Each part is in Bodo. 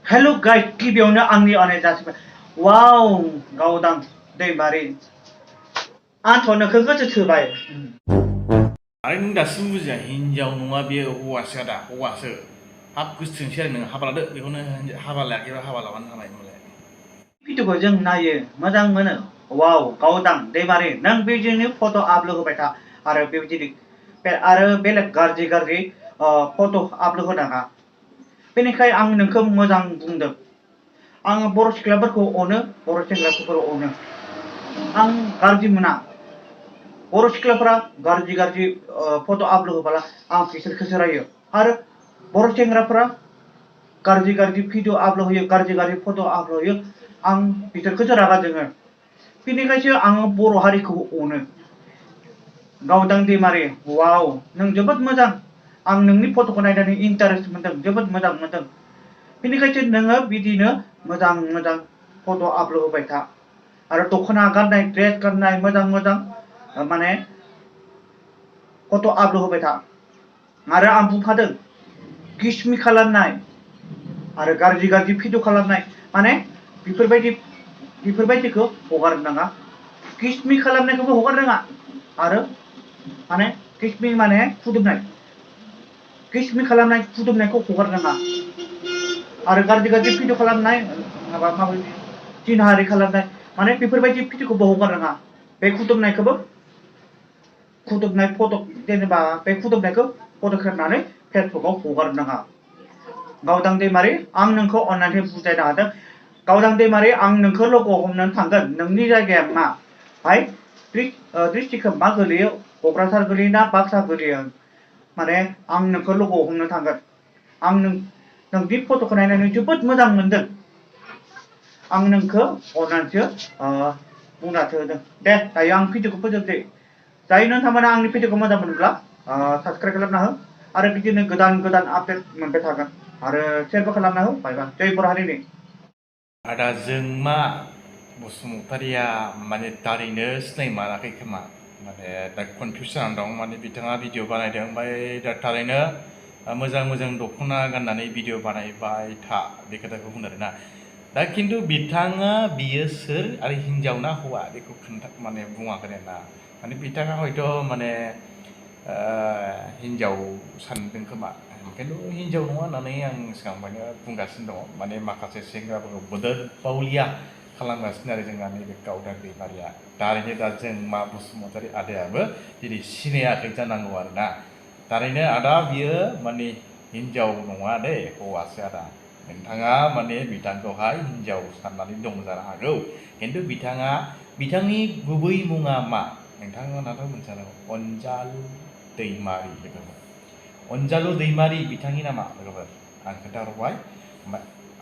Hello guys, गिबियावनो आंनि अननाय जासिबाय। वाव गावदां दैमारि आंथ' नोंखौ गोसो थोबाय। आरो नों दासिम बुजिया हिनजाव नङा बेयो हौवासो दा हौवासो हाब गोसोथोंसै आरो नों हाबा लादो बेखौनो हाबा लायाखैबा हाबा लाबानो जाबाय होनबालाय। भिडिअखौ जों नायो मोजां मोनो। वाव गावदां दैमारि नों बेबायदिनो फट' आपल'ड होबाय था आरो बेबायदिनो आरो बेलेग गाज्रि फट' आपल'ड होनाङा। बेनिखायनो आं नोंखौ मोजां बुंदों। आङो बर' सिख्लाफोरखौ अनो, बर' सेंग्राफोरखौ अनो। आं गाज्रि मोना। बर' सिख्लाफोरा गाज्रि फट' आपल'ड होबाला आं बिसोरखौसो रायो। आरो बर' सेंग्राफोरा गाज्रि भिडिअ आपल'ड होयो, गाज्रि फट' आपल'ड होयो, आं बिसोरखौसो रागा जोङो। बेनिखायसो आङो बर' हारिखौ अनो। गावदां दैमारि वाव नों जोबोद मोजां। आं नोंनि फट'खौ नायनानै इन्टारेस्ट मोनदों, जोबोद मोजां मोनदों। बेनिखायसो नोङो बिदिनो मोजां फट' आपल'ड होबाय था। आरो दख'ना गाननाय, ड्रेस गाननाय मोजां माने फट' आपल'ड होबाय था। आरो आं बुंखादों किसमि खालामनाय आरो गाज्रि भिडिअ खालामनाय माने बेफोरबायदिखौ हगारनो नाङा। किसमि खालामनायखौबो हगारनो नाङा। आरो माने किसमि माने फुदुंनाय, किसमि खालामनाय फुदुंनायखौ हगारनो नाङा। आरो गाज्रि भिडिअ खालामनाय माबा जिनाहारि खालामनाय माने बेफोरबायदि भिडिअखौबो हगारनो नाङा। बे खुदुमनाय फट' जेनेबा बे खुदुमनायखौ फट' खेबनानै फेसबुकआव हगारनो नाङा। गावदां दैमारि आं नोंखौ अननानै बुजायनो हादों। गावदां दैमारि आं नोंखौ लोगो हमनो थांगोन। नोंनि जायगाया मा? हाय डिस्ट्रिक्टखौ मा गोलैयो? क'क्राझार गोलैयो ना बाक्सा गोलैयो? माने आं नोंखौ लोगो हमनो थांगोन। आं नोंनि फट'खौ नायनानै जोबोद मोजां मोनदों। आं नोंखौ अननानैसो बुंनासो होदों। दे दायो आं भिडिअखौ फोजोबसै। दायो नोंथांमोना आंनि भिडिअखौ मोजां मोनोब्ला साबस्क्राइब खालामना हो आरो बिदिनो गोदान आपडेट मोनबाय थागोन। आरो शेयारबो खालामना हो। बाय बाय। जय बर' हारिनि। आदा जोंमा बसुमतारिया माने थारैनो सिनायमाराखै खोमा माने दा कनफिउस जानानै दं। माने बिथाङा भिडिअ बानायदों ओमफ्राय दा थारैनो मोजां दख'ना गाननानै भिडिअ बानायबाय था बे खोथाखौ बुंदों आरोना। दा खिन्थु बिथाङा बियो सोर आरो हिन्जाव ना हौवा बेखौ माने बुङाखै आरोना। माने बिथाङा हयथ' माने हिन्जाव सानदों खोमा, खिन्थु हिन्जाव नङा होननानै आं सिगांनिफ्रायनो बुंगासिनो दङ। माने माखासे सेंग्राफोरखौ बोदोर बावलिया खालामगासिनो आरो जोंहा नैबे गावदां दैमारिया। थारैनो दा जोंमा बसुमतारि आदायाबो दिनै सिनायाखै जानांगौ आरोना। थारैनो आदा बियो माने हिन्जाव नङा दे, हौवासो आदा। नोंथाङा माने बिथांखौहाय हिन्जाव साननानै दं जानो हागौ, खिन्थु बिथांनि गुबै मुङा मा नोंथांमोनाथ' मिथिखागौ। अनजालु दैमारि लोगोफोर। अनजालु दैमारि बिथांनि नामा लोगोफोर आं खोन्थाहरबाय।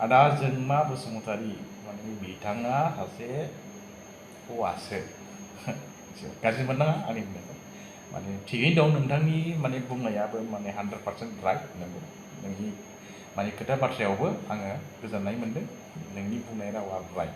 आदा जोंमा बसुमतारि माने बिथाङा सासे हौवासो। गाज्रि मोननाङा आंनि बुंनायखौ। माने थिगैनो दं नोंथांनि माने बुंनायाबो माने 100% राइट नंगौ। नोंनि माने खोथा बाथ्रायावबो आङो गोजोननाय मोनदों। नोंनि बुंनाय रावा राइट।